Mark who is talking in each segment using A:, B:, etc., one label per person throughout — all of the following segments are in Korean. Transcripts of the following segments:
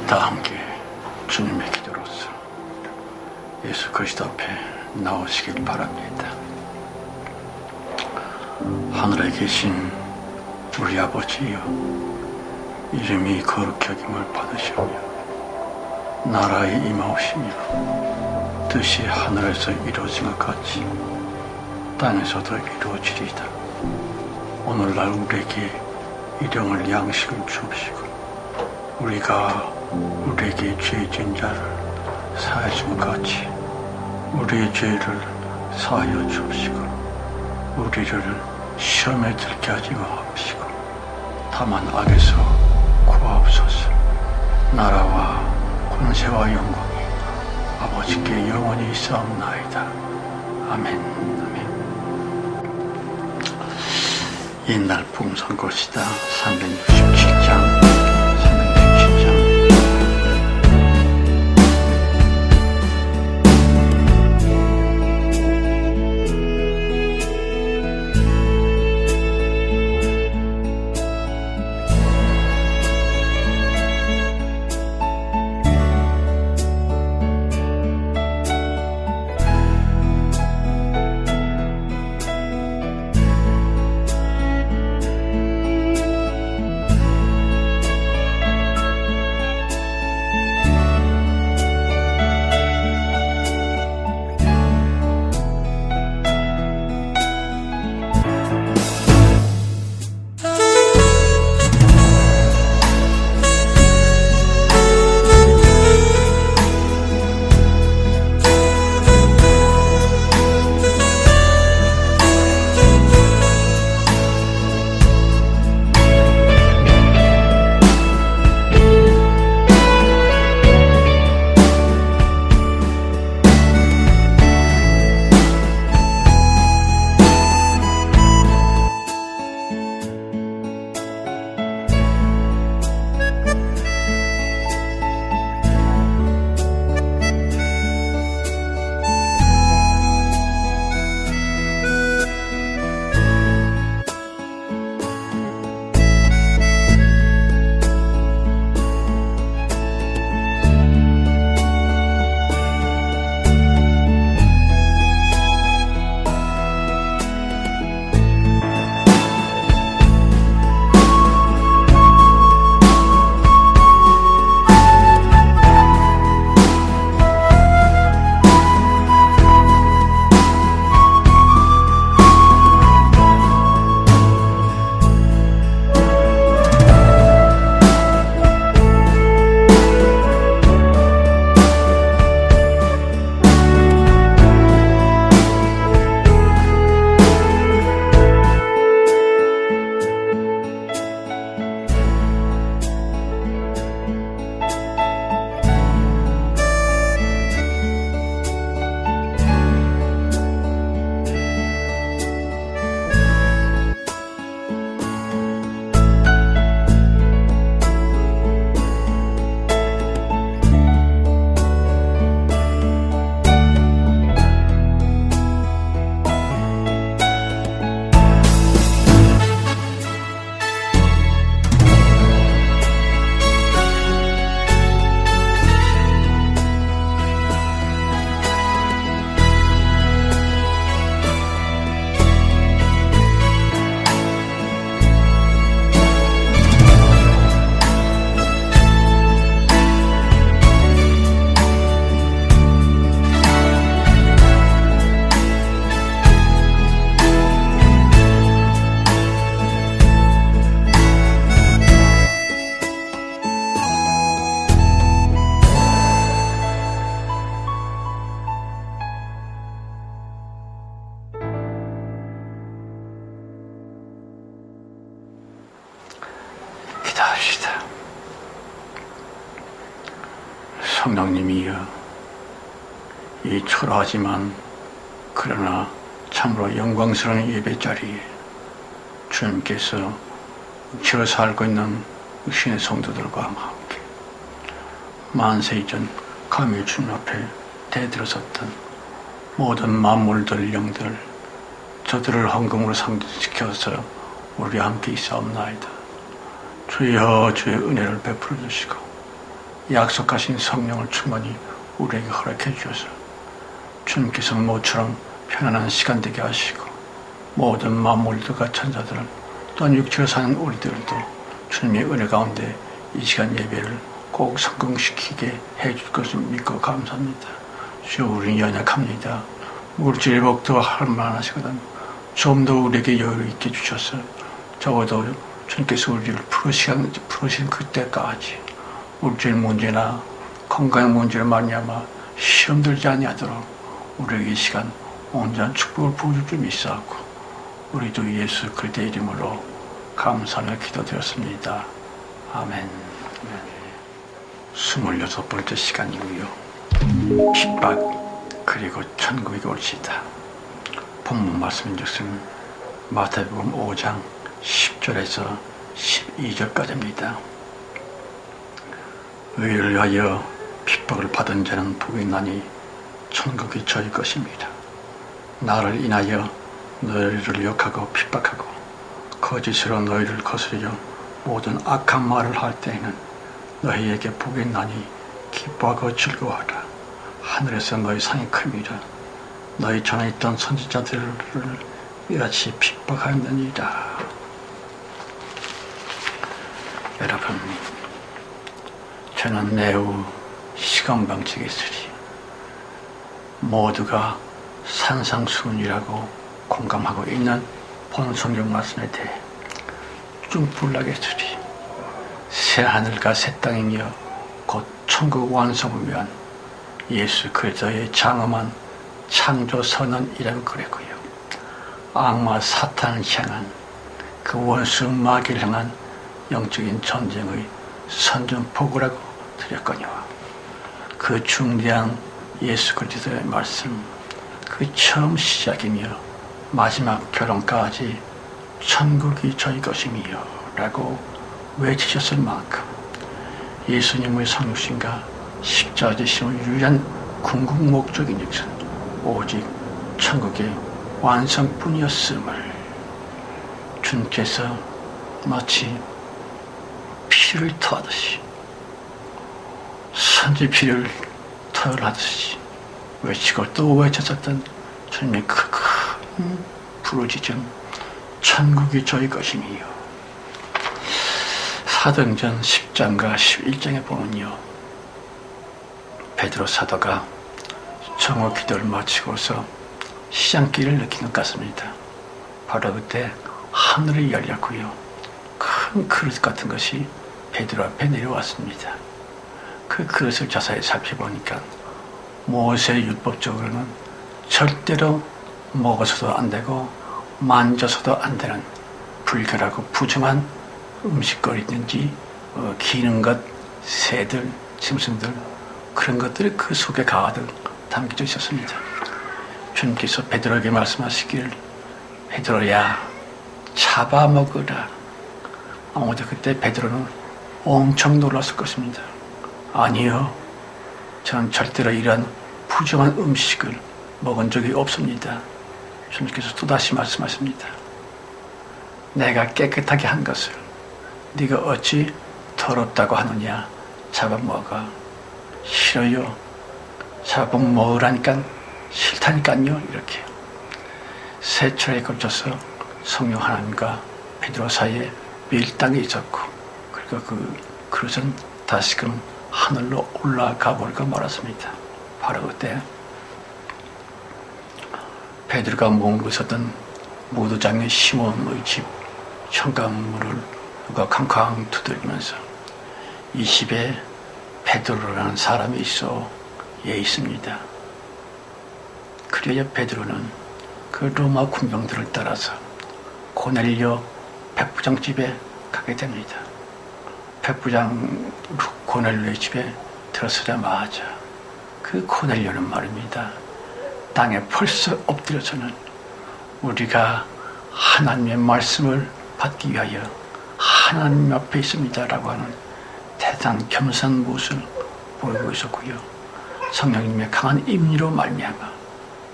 A: 다 함께 주님의 기도로서 예수 그리스도 앞에 나오시길 바랍니다. 하늘에 계신 우리 아버지여, 이름이 거룩히 여김을 받으시오며 나라에 임하오시며 뜻이 하늘에서 이루어진 것 같이 땅에서도 이루어지리이다. 오늘날 우리에게 일용할 양식을 주옵시고 우리가 우리에게 죄 지은 자를 사하여 준 것 같이 우리의 죄를 사하여 주옵시고 우리를 시험에 들게 하지 마옵시고 다만 악에서 구하옵소서. 나라와 권세와 영광이 아버지께 영원히 있사옵나이다. 아멘. 옛날 풍선꽃이다. 367장. 기도합시다. 성령님이여, 이 초라하지만 그러나 참으로 영광스러운 예배 자리에 주님께서 육체로 살고 있는 신의 성도들과 함께 만세 이전 감히 주님 앞에 대들어섰던 모든 만물들 영들 저들을 헌금으로 상대시켜서 우리와 함께 있사옵나이다. 주여 주의 은혜를 베풀어 주시고 약속하신 성령을 충만히 우리에게 허락해 주셔서 주님께서 모처럼 편안한 시간 되게 하시고 모든 만물들과 천사들 또한 육체로 사는 우리들도 주님의 은혜 가운데 이 시간 예배를 꼭 성공시키게 해줄 것을 믿고 감사합니다. 주여, 우리는 연약합니다. 물질의 복도 할 만하시거든 좀 더 우리에게 여유 있게 주셔서 적어도 주님께서 우리를 부르신 그때까지 물질 문제나 건강 문제로 말미암아 시험 들지 아니하도록 우리에게 이 시간 온전한 축복을 부어줄 줄 믿사옵고 우리도 예수 그리스도의 이름으로 감사를 기도드렸습니다. 아멘. 26번째 시간이고요. 핍박 그리고 천국에 올시다. 본문 말씀인즉슨 마태복음 5장 10절에서 12절까지입니다. 의를 위하여 핍박을 받은 자는 복이 있나니 천국이 저희 것입니다. 나를 인하여 너희를 욕하고 핍박하고 거짓으로 너희를 거스려 모든 악한 말을 할 때에는 너희에게 복이 있나니 기뻐하고 즐거워하라. 하늘에서 너희 상이 큽니다. 너희 전에 있던 선지자들을 이같이 핍박하느니라. 여러분, 저는 매우 시건방지게 있으리 모두가 산상수훈이라고 공감하고 있는 본 성경 말씀에 대해 쭝불나게 쓰리. 새 하늘과 새 땅이며 곧 천국 완성을 위한 예수 그리스도의 장엄한 창조 선언이라고 그랬고요. 악마 사탄을 향한 그 원수 마귀를 향한 영적인 전쟁의 선전포고라고 드렸거니와 그 중대한 예수 그리스도의 말씀, 그 처음 시작이며 마지막 결론까지 천국이 저희 것이며 라고 외치셨을 만큼 예수님의 성육신과 십자가 지심의 유일한 궁극 목적인 것은 오직 천국의 완성뿐이었음을 주님께서 마치 피를 토하듯이 선지 피를 토하듯이 외치고 또 외쳤었던 주님의 큰 부르짖음, 천국이 저희 것이니요. 사도행전 10장과 11장에 보면요, 베드로 사도가 정오 기도를 마치고서 시장길을 느낀 것 같습니다. 바로 그때 하늘이 열렸고요, 큰 그릇 같은 것이 베드로 앞에 내려왔습니다. 그 그릇을 자세히 살펴보니까 모세의 율법적으로는 절대로 먹어서도 안 되고 만져서도 안 되는 불결하고 부정한 음식거리든지 기는 것, 새들, 짐승들, 그런 것들이 그 속에 가득 담겨져 있었습니다. 주님께서 베드로에게 말씀하시기를, 베드로야, 잡아먹으라. 아무도 그때 베드로는 엄청 놀랐을 것입니다. 아니요, 저는 절대로 이런 부정한 음식을 먹은 적이 없습니다. 주님께서 또다시 말씀하십니다. 내가 깨끗하게 한 것을 네가 어찌 더럽다고 하느냐. 잡아먹어. 싫어요. 잡아먹으라니까 싫다니까요. 이렇게 세 차례에 걸쳐서 성령 하나님과 베드로 사이에 밀당이 있었고, 그리고 그 그릇은 다시금 하늘로 올라가 버리고 말았습니다. 바로 그때 베드로가 머물고 있었던 무도장의 시몬의 집 현관문을 누가 쾅쾅 두드리면서 이 집에 베드로라는 사람이 있어 예 있습니다. 그래야 베드로는 그 로마 군병들을 따라서 고넬료 백부장 집에 가게 됩니다. 백부장 고넬료의 집에 들어서자마자 그 고넬료는 말입니다. 땅에 벌써 엎드려서는 우리가 하나님의 말씀을 받기 위하여 하나님 앞에 있습니다라고 하는 대단한 겸손한 모습을 보이고 있었고요. 성령님의 강한 임의로 말미암아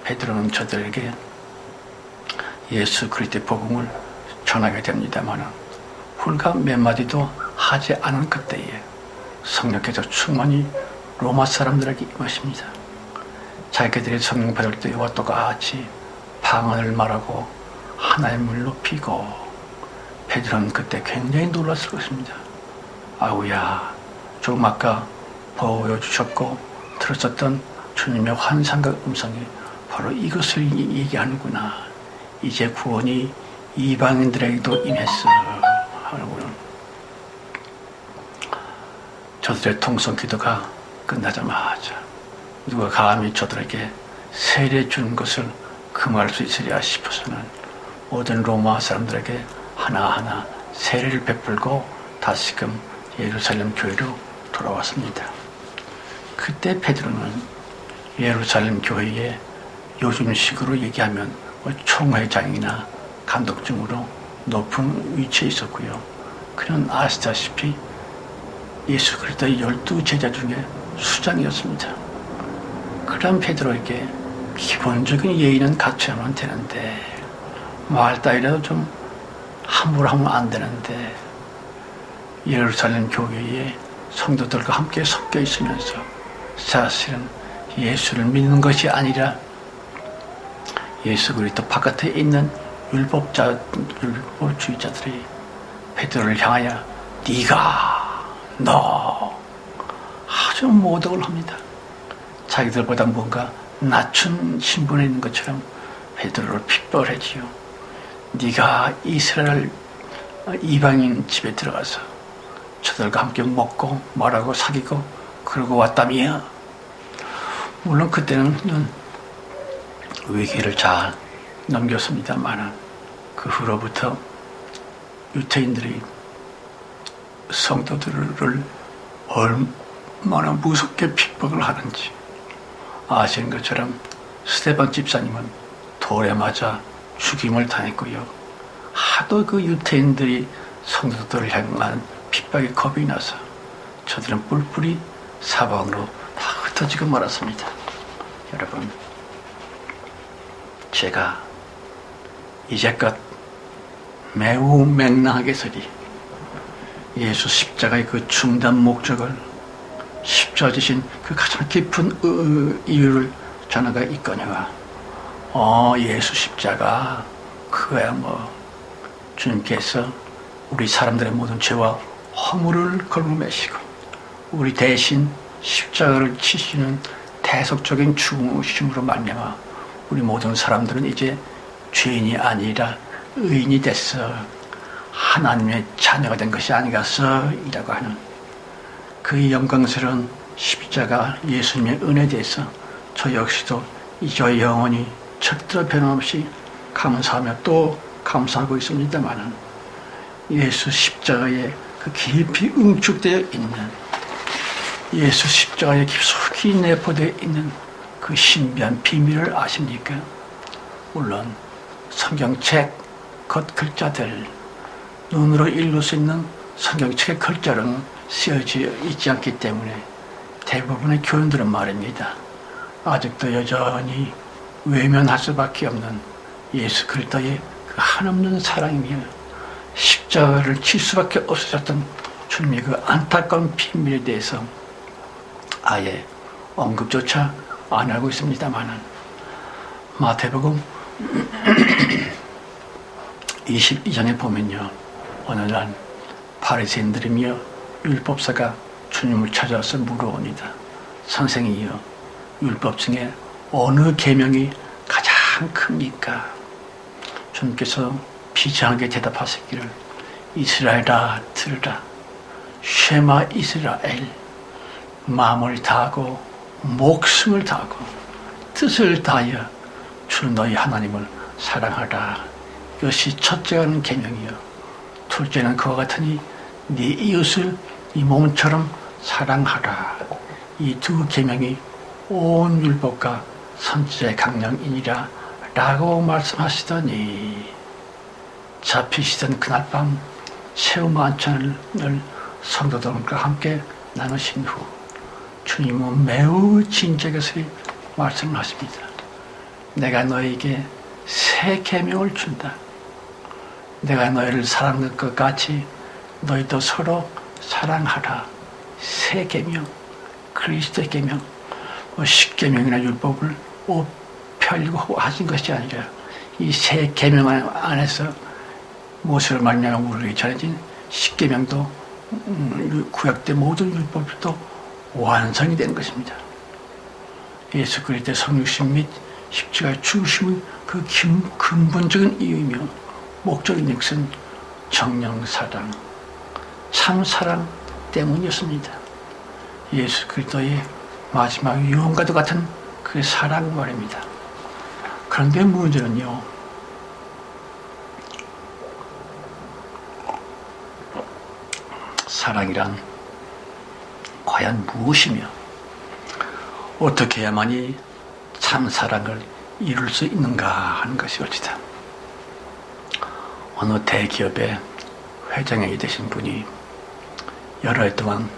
A: 베드로는 저들에게 예수 그리스도의 복음을 전하게 됩니다만 불과 몇 마디도 하지 않은 그때에 성령께서 충만히 로마 사람들에게 임하십니다. 자기들이 성령 받을 때와 똑같이 방언을 말하고 하나님을 높이고, 베드로는 그때 굉장히 놀랐을 것입니다. 아우야, 조금 아까 보여주셨고 들었었던 주님의 환상과 음성이 바로 이것을 얘기하는구나. 이제 구원이 이방인들에게도 임했어 하는구나. 저들의 통성 기도가 끝나자마자 누가 감히 저들에게 세례 주는 것을 금할 수 있으랴 싶어서는 모든 로마 사람들에게 하나하나 세례를 베풀고 다시금 예루살렘 교회로 돌아왔습니다. 그때 베드로는 예루살렘 교회에 요즘식으로 얘기하면 총회장이나 감독증으로 높은 위치에 있었고요. 그는 아시다시피 예수 그리스도의 12제자 중에 수장이었습니다. 그런 베드로에게 기본적인 예의는 갖춰야만 되는데, 말 따위라도 좀 함부로 하면 안 되는데, 예루살렘 교회에 성도들과 함께 섞여 있으면서 사실은 예수를 믿는 것이 아니라 예수 그리스도 바깥에 있는 율법주의자들이 베드로를 향하여 너 아주 모독을 합니다. 자기들보다 뭔가 낮춘 신분에 있는 것처럼 베드로를 핍박하지요. 네가 이스라엘 이방인 집에 들어가서 저들과 함께 먹고 말하고 사귀고 그러고 왔다며. 물론 그때는 위기를 잘 넘겼습니다만 그 후로부터 유태인들이 성도들을 얼마나 무섭게 핍박을 하는지 아시는 것처럼 스데반 집사님은 돌에 맞아 죽임을 당했고요. 하도 그 유태인들이 성도들을 향한 핍박에 겁이 나서 저들은 뿔뿔이 사방으로 다 흩어지고 말았습니다. 여러분, 제가 이제껏 매우 맹랑하게 서리 예수 십자가의 그 중단 목적을, 십자가 지신 그 가장 깊은 이유를 전하가 있거니와 예수 십자가 그거야 주님께서 우리 사람들의 모든 죄와 허물을 걸어매시고 우리 대신 십자가를 치시는 대속적인 죽으심으로 말미암아 우리 모든 사람들은 이제 죄인이 아니라 의인이 됐어, 하나님의 자녀가 된 것이 아니겠어 이라고 하는 그 영광스러운 십자가 예수님의 은혜에 대해서 저 역시도 이제 영원히 절대로 변함없이 감사하며 또 감사하고 있습니다만, 예수 십자가에 그 깊이 응축되어 있는, 예수 십자가에 깊숙이 내포되어 있는 그 신비한 비밀을 아십니까? 물론 성경책 겉글자들, 눈으로 읽을 수 있는 성경책의 글자로는 쓰여져 있지 않기 때문에 대부분의 교인들은 말입니다, 아직도 여전히 외면할 수밖에 없는 예수 그리스도의 그 한없는 사랑이며 십자가를 칠 수밖에 없으셨던 주님의 그 안타까운 비밀에 대해서 아예 언급조차 안 하고 있습니다만은, 마태복음 22장에 보면요, 어느 날 바리새인들이며 율법사가 주님을 찾아와서 물어옵니다. 선생이여, 율법 중에 어느 계명이 가장 큽니까? 주님께서 비장하게 대답하시기를, 이스라엘아 들으라, 쉐마 이스라엘, 마음을 다하고 목숨을 다하고 뜻을 다하여 주 너희 하나님을 사랑하라. 이것이 첫째는 계명이요, 둘째는 그와 같으니 네 이웃을 네 몸처럼 사랑하라. 이 두 계명이 온 율법과 선지자의 강령이니라 라고 말씀하시더니, 잡히시던 그날 밤 새우 만찬을 성도들과 함께 나누신 후 주님은 매우 진지하게 말씀하십니다. 내가 너에게 새 계명을 준다. 내가 너희를 사랑할 것 같이 너희도 서로 사랑하라. 새 계명, 그리스도의 계명, 십계명이나 율법을 펴려고 하신 것이 아니라 이 새 계명 안에서 무엇을 말미암아 우리에게 전해진 십계명도 구약 때 모든 율법도 완성이 되는 것입니다. 예수 그리스도의 성육신 및 십자가의 죽으심의 그 근본적인 이유이며 목적인 것은 정령 사랑, 참 사랑 때문이었습니다. 예수 그리스도의 마지막 유언과도 같은 그 사랑 말입니다. 그런데 문제는요, 사랑이란 과연 무엇이며 어떻게 해야만이 참 사랑을 이룰 수 있는가 하는 것이 옳지다. 어느 대기업의 회장이 되신 분이 여러 해 동안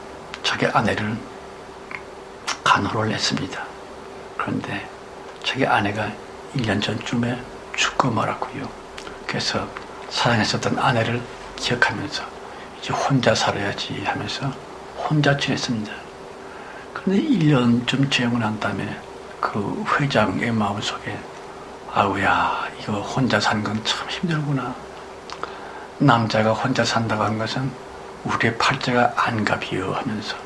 A: 자기 아내를 간호를 했습니다. 그런데 자기 아내가 1년 전쯤에 죽고 말았고요. 그래서 사랑했었던 아내를 기억하면서 이제 혼자 살아야지 하면서 혼자 지냈습니다. 그런데 1년쯤 지나고 난 다음에 그 회장의 마음속에 아우야, 이거 혼자 사는 건 참 힘들구나. 남자가 혼자 산다고 하는 것은 우리의 팔자가 안갑이요 하면서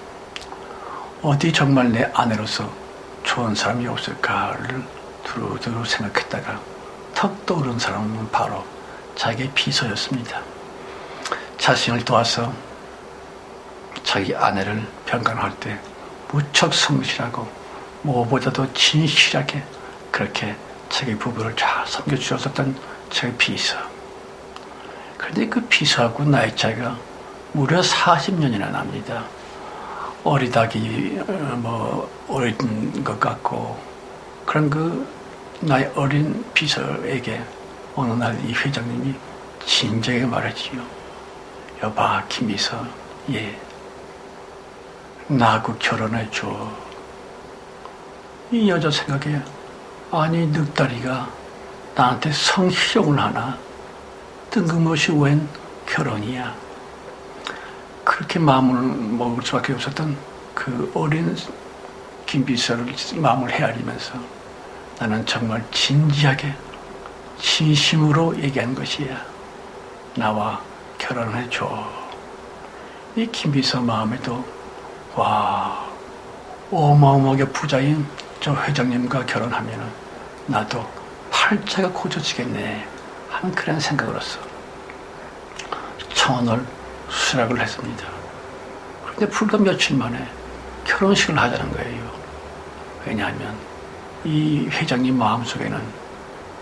A: 어디 정말 내 아내로서 좋은 사람이 없을까를 두루두루 생각했다가 턱 떠오른 사람은 바로 자기의 비서였습니다. 자신을 도와서 자기 아내를 병간할 때 무척 성실하고 무엇보다도 진실하게 그렇게 자기 부부를 잘 섬겨주었었던 자기 비서. 그런데 그 비서하고 나이 차이가 무려 40년이나 납니다. 어리다기 어린 것 같고 그런 그 나이 어린 비서에게 어느 날 이 회장님이 진지하게 말했지요. 여봐 김비서, 예, 나하고 결혼해줘. 이 여자 생각에 아니 늑다리가 나한테 성희롱을 하나? 뜬금없이 웬 결혼이야. 그렇게 마음을 먹을 수밖에 없었던 그 어린 김비서를 마음을 헤아리면서 나는 정말 진지하게 진심으로 얘기한 것이야. 나와 결혼해줘. 이 김비서 마음에도 와, 어마어마하게 부자인 저 회장님과 결혼하면 나도 팔자가 고쳐지겠네 하는 그런 생각으로서 청혼을 수락을 했습니다. 그런데 불과 며칠 만에 결혼식을 하자는 거예요. 왜냐하면 이 회장님 마음속에는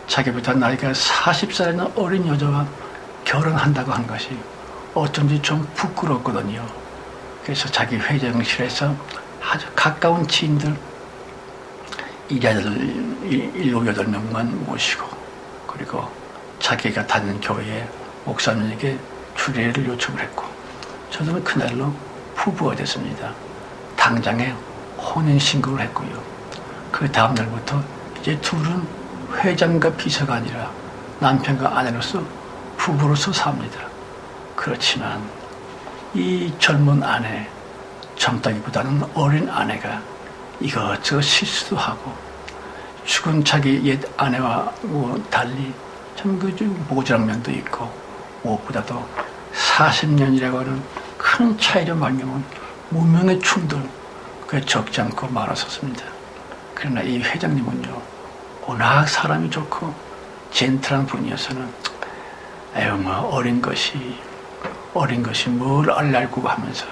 A: 자기보다 나이가 40살이나 어린 여자와 결혼한다고 한 것이 어쩐지 좀 부끄럽거든요. 그래서 자기 회장실에서 아주 가까운 지인들 7-8명만 모시고 그리고 자기가 다니는 교회에 목사님에게 주례를 요청을 했고 저는 그날로 부부가 됐습니다. 당장에 혼인신고를 했고요. 그 다음날부터 이제 둘은 회장과 비서가 아니라 남편과 아내로서 부부로서 삽니다. 그렇지만 이 젊은 아내, 젊다기보다는 어린 아내가 이것저것 실수도 하고 죽은 자기 옛 아내와 달리 참 그 모자란 면도 있고 무엇보다도 40년이라고 하는 큰 차이로 말미암은 무명의 충돌 그게 적지 않고 많았었습니다. 그러나 이 회장님은요 워낙 사람이 좋고 젠틀한 분이어서는 에휴 어린 것이 뭘 알고 하면서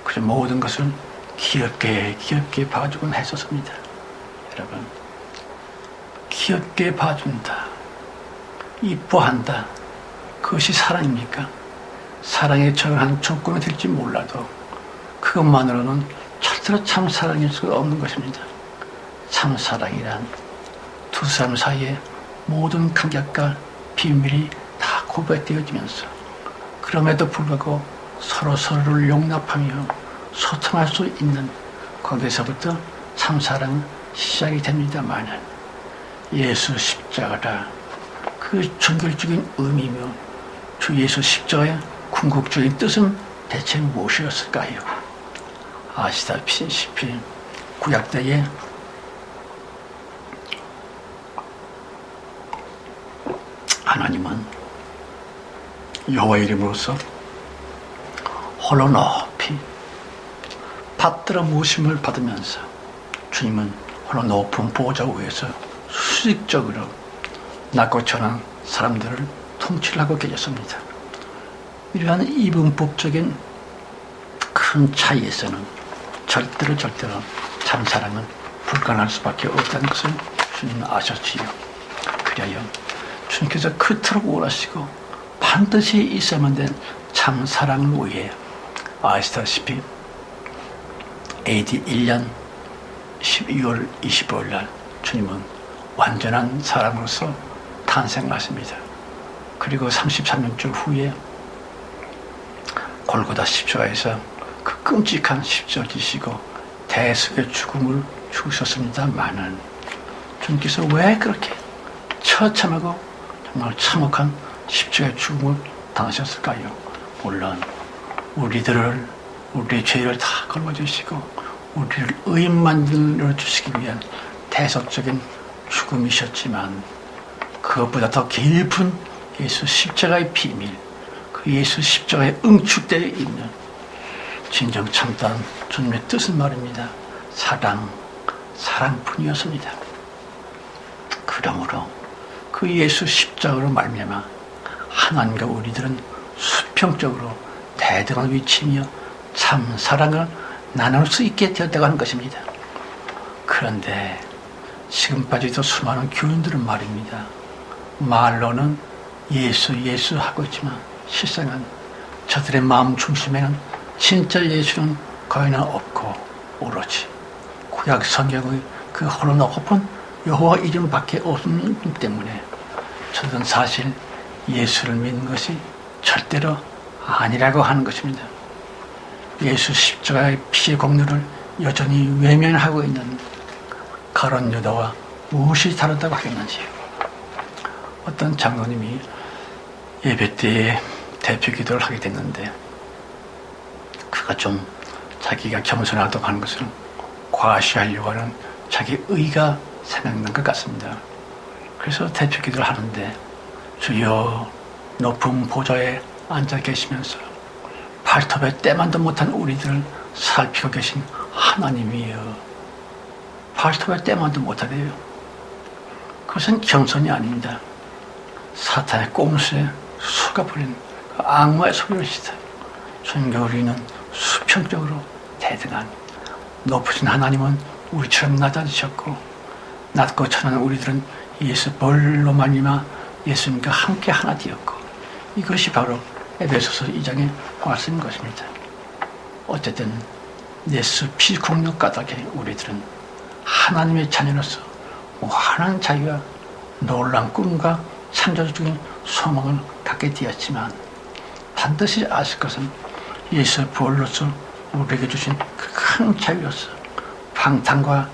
A: 그저 모든 것을 귀엽게 봐주곤 했었습니다. 여러분, 귀엽게 봐준다, 이뻐한다, 그것이 사랑입니까? 사랑에 적응한 조건이 될지 몰라도 그것만으로는 절대로 참 사랑일 수가 없는 것입니다. 참 사랑이란 두 사람 사이에 모든 감격과 비밀이 다 고백되어지면서 그럼에도 불구하고 서로를 용납하며 소통할 수 있는 거기서부터 참 사랑은 시작이 됩니다만 예수 십자가라 그 종결적인 의미며 주 예수 십자가의 궁극적인 뜻은 대체 무엇이었을까요? 아시다시피 구약 때에 하나님은 여호와 이름으로서 홀로 높이 받들어 모심을 받으면서 주님은 홀로 높은 보좌 위에서 수직적으로 낮고 천한 사람들을 통치를 하고 계셨습니다. 이러한 이분법적인 큰 차이에서는 절대로 참사랑은 불가능할 수밖에 없다는 것을 주님은 아셨지요. 그리하여 주님께서 그토록 원하시고 반드시 있어야만 된 참사랑을 위해 아시다시피 AD 1년 12월 25일 날 주님은 완전한 사람으로서 탄생하십니다. 그리고 33년쯤 후에 골고다 십자가에서 그 끔찍한 십자가를 지시고 대속의 죽음을 죽으셨습니다마는 주님께서 왜 그렇게 처참하고 정말 참혹한 십자가의 죽음을 당하셨을까요? 물론 우리의 죄를 다 걸어주시고 우리를 의인 만들어 주시기 위한 대속적인 죽음이셨지만 그것보다 더 깊은 예수 십자가의 비밀, 그 예수 십자가의 응축되어 있는 진정 참다운 주님의 뜻은 말입니다. 사랑뿐이었습니다. 그러므로 그 예수 십자가로 말미암아 하나님과 우리들은 수평적으로 대등한 위치이며 참 사랑을 나눌 수 있게 되었다고 하는 것입니다. 그런데 지금까지도 수많은 교인들은 말입니다. 말로는 예수 하고 있지만 실상은 저들의 마음 중심에는 진짜 예수는 거의는 없고 오로지 구약 성경의 그 홀로 높은 여호와 이름밖에 없기 때문에 저들은 사실 예수를 믿는 것이 절대로 아니라고 하는 것입니다. 예수 십자가의 피의 공로를 여전히 외면하고 있는 가룟 유다와 무엇이 다르다고 하겠는지요. 어떤 장로님이 예배 때에 대표 기도를 하게 됐는데 그가 좀 자기가 겸손하다고 하는 것을 과시하려고 하는 자기 의가 생각난 것 같습니다. 그래서 대표 기도를 하는데 주여 높은 보좌에 앉아 계시면서 발톱에 때만도 못한 우리들을 살피고 계신 하나님이여, 발톱에 때만도 못하대요. 그것은 겸손이 아닙니다. 사탄의 꼼수에 속아버린 그 악마의 소리시다. 주님과 우리는 수평적으로 대등한 높으신 하나님은 우리처럼 낮아지셨고 낮고 천한 우리들은 예수 볼로 말미암아 예수님과 함께 하나 되었고 이것이 바로 에베소서 2장의 말씀인 것입니다. 어쨌든 예수 피 공력 까닭에 우리들은 하나님의 자녀로서 무한한 자유와 놀라운 꿈과 창조적인 소망을 갖게 되었지만 반드시 아실 것은 예수 부활로서 우리에게 주신 그 큰 자유로서 방탕과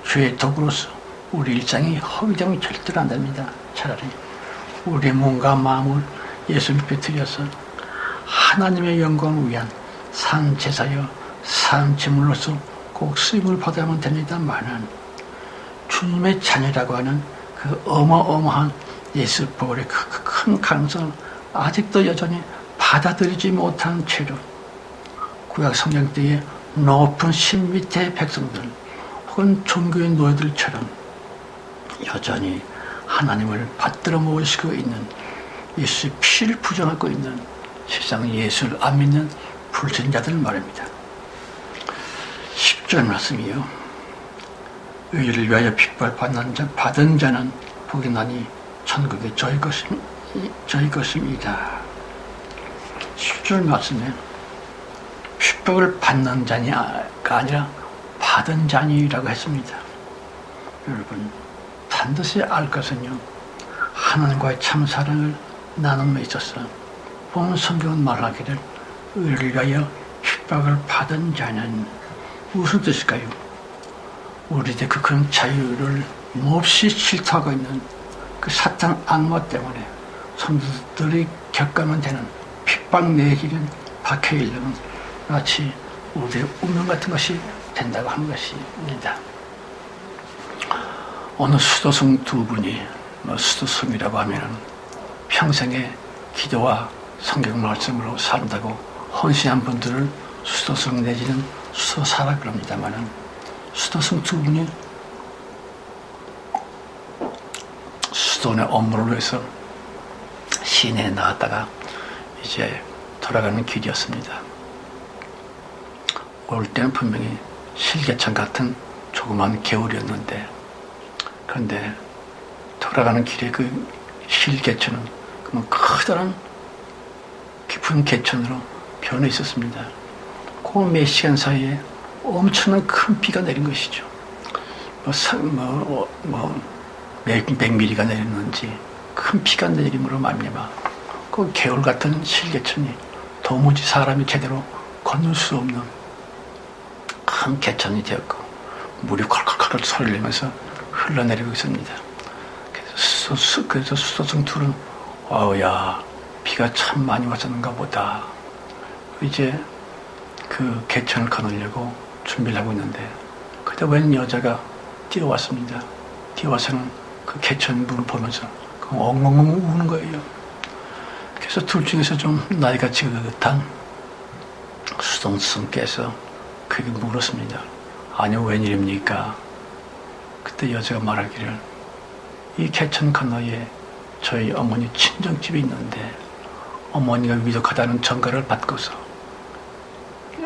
A: 죄의 도구로서 우리 일상이 허위되면 절대로 안 됩니다. 차라리 우리의 몸과 마음을 예수 밑에 드려서 하나님의 영광을 위한 산 제사여 산 제물로서 꼭 쓰임을 받아야만 됩니다만은 주님의 자녀라고 하는 그 어마어마한 예수 부활의 그 큰 가능성을 아직도 여전히 받아들이지 못한 채로 구약 성경 때의 높은 신 밑의 백성들 혹은 종교의 노예들처럼 여전히 하나님을 받들어 모시고 있는 예수의 피를 부정하고 있는 세상 예수를 안 믿는 불신자들 말입니다. 10절 말씀이요. 의를 위하여 핍박을 받은 자는 복이 나니 천국의 저희 것입니다. 10절 말씀에 핍박을 받는 자가 아니라 받은 자니라고 했습니다. 여러분 반드시 알 것은요, 하나님과의 참 사랑을 나눔에 있어서 본 성경은 말하기를 의를 위하여 핍박을 받은 자는 무슨 뜻일까요? 우리의 그 큰 자유를 몹시 질투하고 있는 그 사탄 악마 때문에 성도들이 겪으면 되는 핍박 내기는 박해일는 마치 우리의 운명 같은 것이 된다고 하는 것입니다. 어느 수도승 두 분이 수도승이라고 하면 평생의 기도와 성경 말씀으로 산다고 헌신한 분들을 수도승 내지는 수도사라 그럽니다만은, 수도승 두 분이 수도원의 업무를 위해서 시내에 나갔다가 이제 돌아가는 길이었습니다. 올 때는 분명히 실개천 같은 조그만 개울이었는데, 그런데 돌아가는 길에 그 실개천은 커다란 깊은 개천으로 변해 있었습니다. 그 몇 시간 사이에 엄청난 큰 비가 내린 것이죠. 몇 미리가 내렸는지 큰 비가 내림으로 말미암아 그 개울 같은 실개천이 도무지 사람이 제대로 건널 수 없는 큰 개천이 되었고, 물이 콸콸콸 소리를 내면서 흘러내리고 있습니다. 그래서 수도승 둘은 야, 비가 참 많이 왔었는가 보다. 이제 그 개천을 건너려고 준비를 하고 있는데, 그때 웬 여자가 뛰어왔습니다. 뛰어와서는 그 개천 물을 보면서 엉엉엉 우는 거예요. 그래서 둘 중에서 좀 나이가 지긋한 수도승께서 그에게 물었습니다. 아니요, 웬일입니까? 그때 여자가 말하기를, 이 개천 건너에 저희 어머니 친정집이 있는데 어머니가 위독하다는 전가를 받고서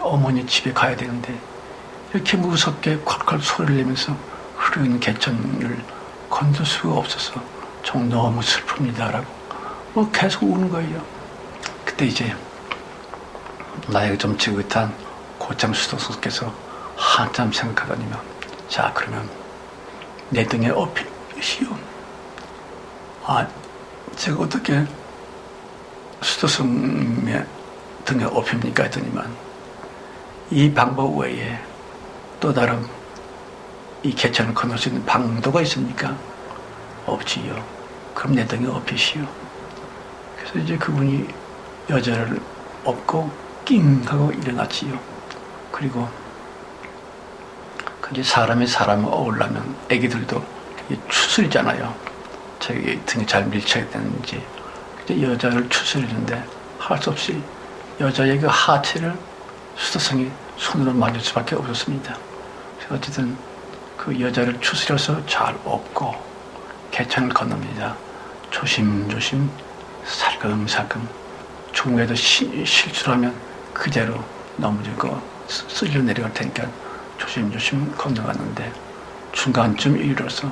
A: 어머니 집에 가야 되는데 이렇게 무섭게 콸콸 소리를 내면서 흐르는 개천을 건널 수가 없어서 정 너무 슬픕니다라고 계속 우는 거예요. 그때 이제 나이가 좀 지긋한 고참 수도승께서 한참 생각하더니만, 자, 그러면 내 등에 업히시오. 제가 어떻게 수도승의 등에 업힙니까? 했더니만, 이 방법 외에 또 다른 이 개천을 건널 수 있는 방도가 있습니까? 없지요. 그럼 내 등에 업히시오. 그래서 이제 그분이 여자를 업고 낑 하고 일어났지요. 그리고 그게 사람이 사람을 어울려면 애기들도 추스리잖아요. 자기 등에 잘 밀착이 되는지. 그때 여자를 추스리는데 할 수 없이 여자의 그 하체를 수도승이 손으로 만질 수밖에 없었습니다. 그래서 어쨌든 그 여자를 추스려서 잘 업고 개천을 건넙니다. 조심조심 살금살금, 조금이라도 실수하면 그대로 넘어지고 쓸려 내려갈 테니까 조심조심 건너갔는데, 중간쯤 이르러서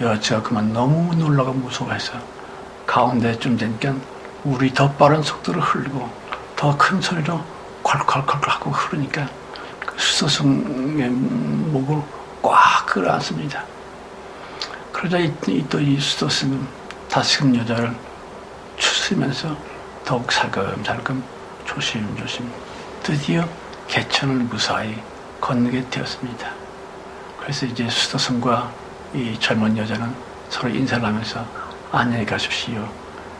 A: 여자가 그만 너무 놀라고 무서워해서 가운데쯤 되니까 물이 더 빠른 속도로 흐르고 더 큰 소리로 콸콸콸 하고 흐르니까 그 수도승의 목을 꽉 끌어안습니다. 그러자 또 이 수도승은 다시금 여자를 추스리면서 더욱 살금살금 조심조심 드디어 개천을 무사히 건너게 되었습니다. 그래서 이제 수도승과 이 젊은 여자는 서로 인사를 하면서 안녕히 가십시오.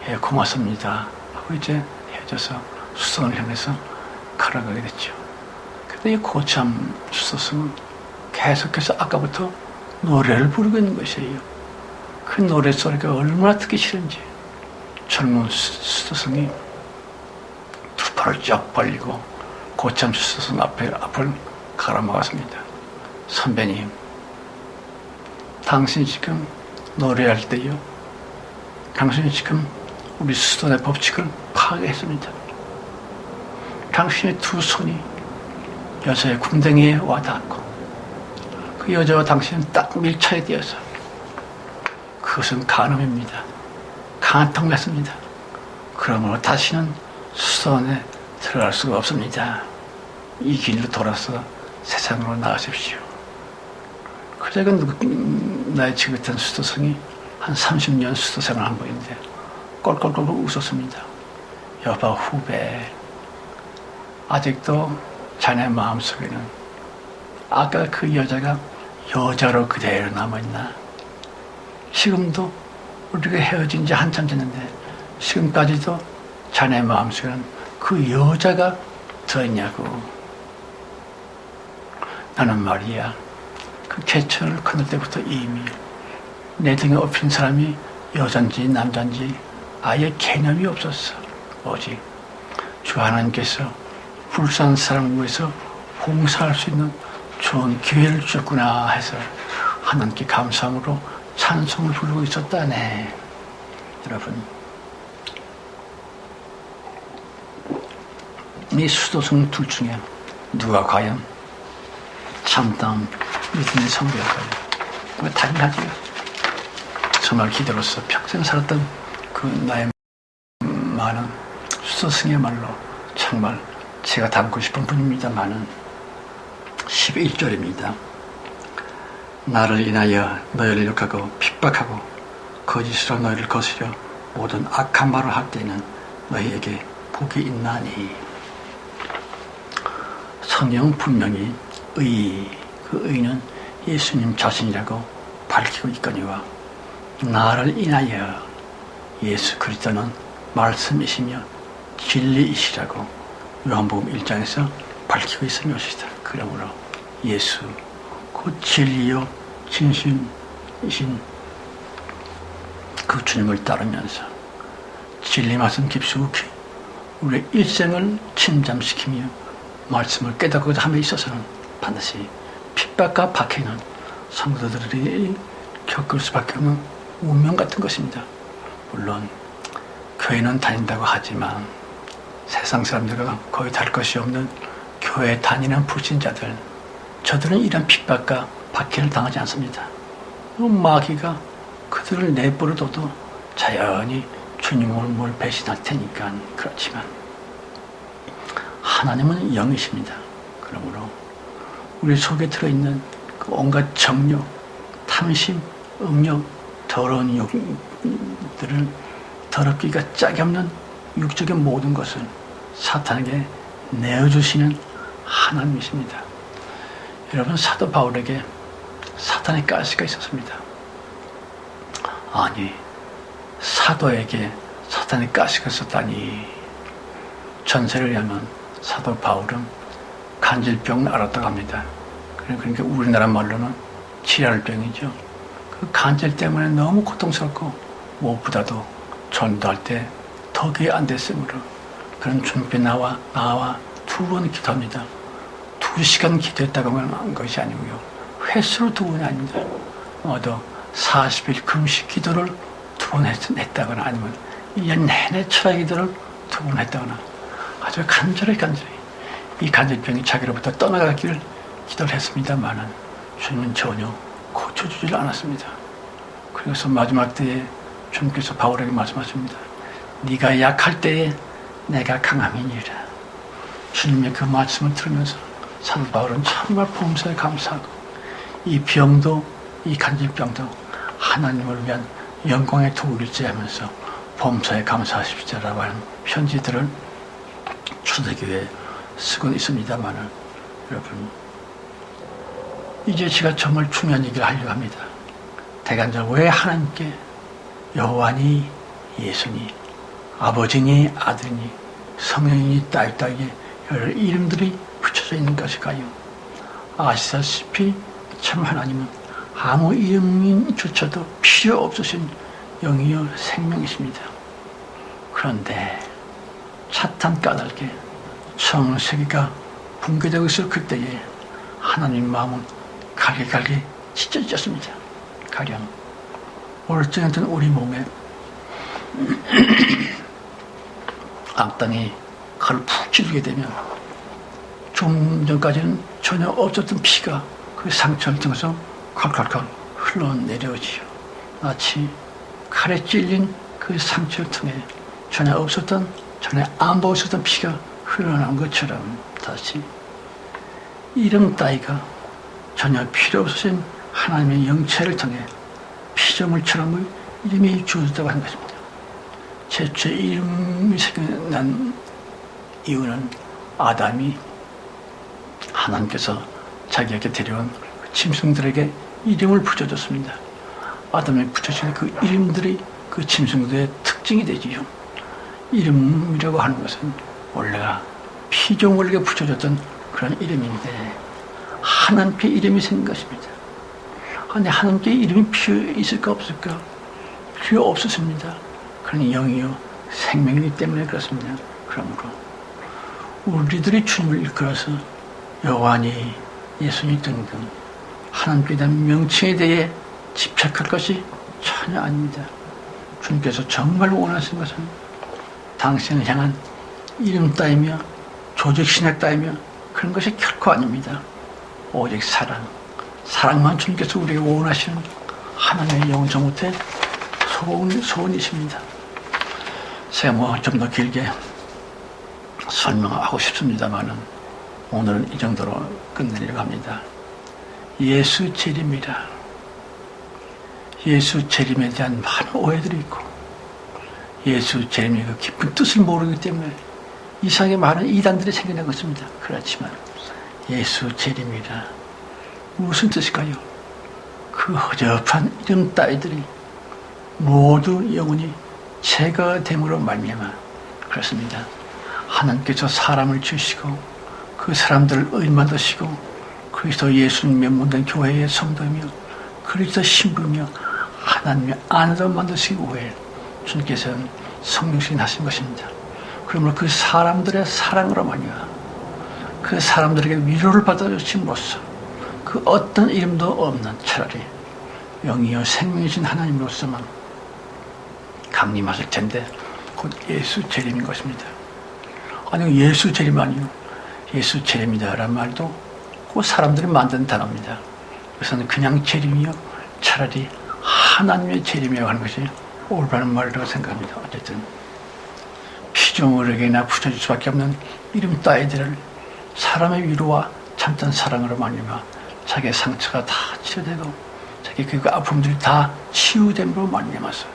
A: 예, 고맙습니다. 하고 이제 헤어져서 수도승을 향해서 걸어가게 됐죠. 근데 이 고참 수도승은 계속해서 아까부터 노래를 부르고 있는 것이에요. 그 노래소리가 얼마나 듣기 싫은지 젊은 수도승이 두 팔을 쫙 벌리고 고참 수도승 앞을 가라막았습니다. 선배님, 당신이 지금 노래할 때요, 당신이 지금 우리 수도원의 법칙을 파괴했습니다. 당신의 두 손이 여자의 궁뎅이에 와닿았고 그 여자와 당신은 딱 밀착이 되어서 그것은 간음입니다. 간통했습니다. 그러므로 다시는 수도원에 들어갈 수가 없습니다. 이 길로 돌아서 세상으로 나가십시오. 그래서 나의 지긋한 수도승이 한 30년 수도생활 한 번인데 꼴꼴꼴 웃었습니다. 여봐 후배, 아직도 자네 마음속에는 아까 그 여자가 여자로 그대로 남아있나? 지금도 우리가 헤어진 지 한참 됐는데 지금까지도 자네 마음속에는 그 여자가 들어있냐고. 나는 말이야, 그 개천을 건널 때부터 이미 내 등에 업힌 사람이 여잔지 남잔지 아예 개념이 없었어. 오직 주 하나님께서 불쌍한 사람을 위해서 봉사할 수 있는 좋은 기회를 주셨구나 해서 하나님께 감사함으로 찬송을 부르고 있었다네. 여러분, 이 수도승 둘 중에 누가 과연 참다운 믿음의 성도일까요? 당연하지요. 정말 기대로서 평생 살았던 그 나의 많은 수도승이야말로 정말 제가 닮고 싶은 분입니다만은 11절입니다. 나를 인하여 너희를 욕하고 핍박하고 거짓으로 너희를 거스려 모든 악한 말을 할 때에는 너희에게 복이 있나니. 성경은 분명히 그 의는 예수님 자신이라고 밝히고 있거니와 나를 인하여 예수 그리스도는 말씀이시며 진리이시라고 요한복음 1장에서 밝히고 있으며 것이다. 그러므로 예수 곧 진리요 진심이신 그 주님을 따르면서 진리 말씀 깊숙이 우리의 일생을 침잠시키며 말씀을 깨닫고자 함에 있어서는 반드시 핍박과 박해는 성도들이 겪을 수밖에 없는 운명 같은 것입니다. 물론 교회는 다닌다고 하지만 세상 사람들과 거의 다를 것이 없는 교회 다니는 불신자들, 저들은 이런 핍박과 박해를 당하지 않습니다. 마귀가 그들을 내버려둬도 자연히 주님을 배신할 테니까. 그렇지만 하나님은 영이십니다. 그러므로 우리 속에 들어있는 그 온갖 정욕, 탐심, 음욕, 더러운 욕들을 더럽기가 짝이 없는 육적인 모든 것을 사탄에게 내어주시는 하나님이십니다. 여러분, 사도 바울에게 사탄의 가시가 있었습니다. 아니, 사도에게 사탄의 가시가 있었다니. 전세를 의하면 사도 바울은 간질병을 앓았다고 합니다. 그러니까 우리나라 말로는 지랄병이죠. 그 간질 때문에 너무 고통스럽고 무엇보다도 전도할 때 덕이 안 됐으므로 그런 준비 나와 2번 기도합니다. 2시간 기도했다고 한 것이 아니고요. 횟수로 2번이 아닙니다. 모두 40일 금식 기도를 2번 했다거나 아니면 1년 내내 철학 기도를 2번 했다거나 아주 간절히 이 간질병이 자기로부터 떠나가기를 기도를 했습니다만은 주님은 전혀 고쳐주질 않았습니다. 그래서 마지막 때에 주님께서 바울에게 말씀하십니다. 네가 약할 때에 내가 강함이니라. 주님의 그 말씀을 들으면서 사도 바울은 정말 범사에 감사하고 이 병도 이 간질병도 하나님을 위한 영광의 도구일지 하면서 범사에 감사하십시오라고 하는 편지들을 초대교회에 쓰고 있습니다만은 여러분, 이제 제가 정말 중요한 얘기를 하려고 합니다. 대간절 왜 하나님께 여호와니 예수니 아버지니 아들이니 성령이니 딸에게 여러 이름들이 붙여져 있는 것일까요? 아시다시피 참 하나님은 아무 이름조차도 필요 없으신 영이요 생명이십니다. 그런데 사탄 까닭에 청세기가 붕괴되고 있을 그때에 하나님 마음은 갈게 찢어졌습니다. 가령 멀쩡했던 우리 몸에 악당이 칼을 푹 찌르게 되면 좀 전까지는 전혀 없었던 피가 그 상처를 통해서 칼칼칼 흘러내려오지요. 마치 칼에 찔린 그 상처를 통해 전혀 안 보였었던 피가 흘러나온 것처럼 다시 이름 따위가 전혀 필요 없으신 하나님의 영체를 통해 피조물처럼의 이름이 주어졌다고 하는 것입니다. 최초에 이름이 생겨난 이유는 아담이 하나님께서 자기에게 데려온 짐승들에게 이름을 붙여줬습니다. 아담이 붙여준 그 이름들이 그 짐승들의 특징이 되지요. 이름이라고 하는 것은 원래가 피조물에게 붙여줬던 그런 이름인데 하나님께 이름이 생긴 것입니다. 근데 하나님께 이름이 필요 있을까 없을까? 필요 없었습니다. 그러니 영이요 생명이기 때문에 그렇습니다. 그러므로 우리들이 주님을 일컬어서 요한이 예수님 등등 하나님께 대한 명칭에 대해 집착할 것이 전혀 아닙니다. 주님께서 정말 원하시는 것은 당신을 향한 이름 따위며 조직신학 따위며 그런 것이 결코 아닙니다. 오직 사랑만 주님께서 우리에게 원하시는 하나님의 영원전 못해 소원이십니다. 제가 좀 더 길게 설명하고 싶습니다만은 오늘은 이 정도로 끝내려고 합니다. 예수 재림이라. 예수 재림에 대한 많은 오해들이 있고 예수 재림의 그 깊은 뜻을 모르기 때문에 이상하게 많은 이단들이 생겨난 것입니다. 그렇지만 예수 재림이라 무슨 뜻일까요? 그 허접한 이름 따위들이 모두 영원히 제거됨으로 말미암아 그렇습니다. 하나님께서 사람을 지으시고 그 사람들을 의인 만드시고 그리스도 예수님 면문된 교회의 성도이며 그리스도 신부이며 하나님의 아내로 만드시기 위해 주님께서는 성령신 하신 것입니다. 그러므로 그 사람들의 사랑으로 말미암아 그 사람들에게 위로를 받아주심으로써 그 어떤 이름도 없는 차라리 영이요 생명이신 하나님으로서만 강림하실 텐데 곧 예수 재림인 것입니다. 아니 예수 재림 아니요 예수 재림이다라는 말도 그 사람들이 만든 단어입니다. 그래서는 그냥 재림이요 차라리 하나님의 재림이라고 하는 것이 올바른 말이라고 생각합니다. 어쨌든 피조물에게나 붙여줄 수밖에 없는 이름 따위들을 사람의 위로와 참된 사랑으로 말미암아 자기의 상처가 다 치료되고 자기 그 아픔들이 다 치유됨으로 말미암아서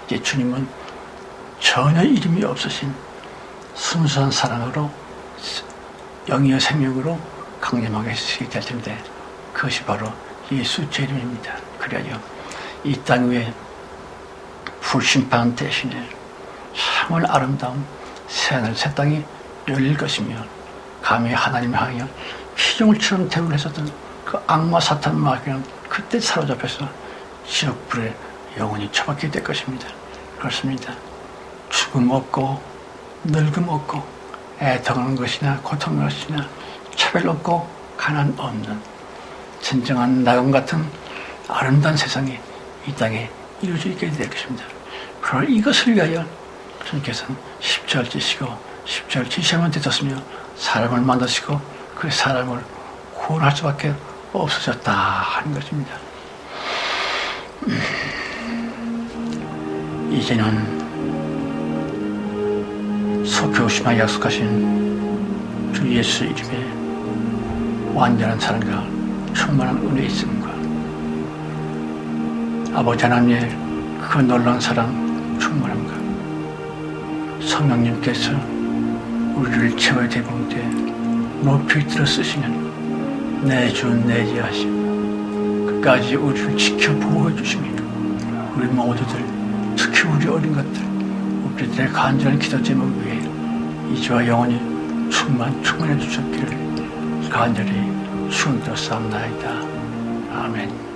A: 이제 주님은 전혀 이름이 없으신 순수한 사랑으로 영이의 생명으로 강림하게 하시게 될 텐데 그것이 바로 예수 재림입니다. 그래야 이 땅 위에 불심판 대신에 정말 아름다운 새하늘 새 땅이 열릴 것이며 감히 하나님을 향하여 피조물처럼 대우를 했었던 그 악마 사탄 마귀는 그때 사로잡혀서 지옥불에 영원히 처박히게 될 것입니다. 그렇습니다. 죽음 없고 늙음 없고 애통하는 것이나 고통하는 것이나 차별 없고 가난 없는 진정한 낙원 같은 아름다운 세상이 이 땅에 이루어지게 될 것입니다. 그러나 이것을 위하여 주님께서는 십자가를 지시고 십자가를 지시하면 되었으며 사람을 만드시고 그 사람을 구원할 수밖에 없어졌다 하는 것입니다. 이제는 소표시마 약속하신 주 예수 이름에 완전한 사랑과 충만한 은혜의 있음과 아버지 하나님의 그 놀라운 사랑 충만함과 성령님께서 우리를 최후의 대봉 때 높이 들어 쓰시는 내주 내지하심 끝까지 우리를 지켜 보호해 주시며 우리 모두들 특히 우리 어린 것들 우리들의 간절한 기도 제목 위에 이제와 영원히 충만해 주셨기를 간절히 축원드려 싸움나이다. 아멘.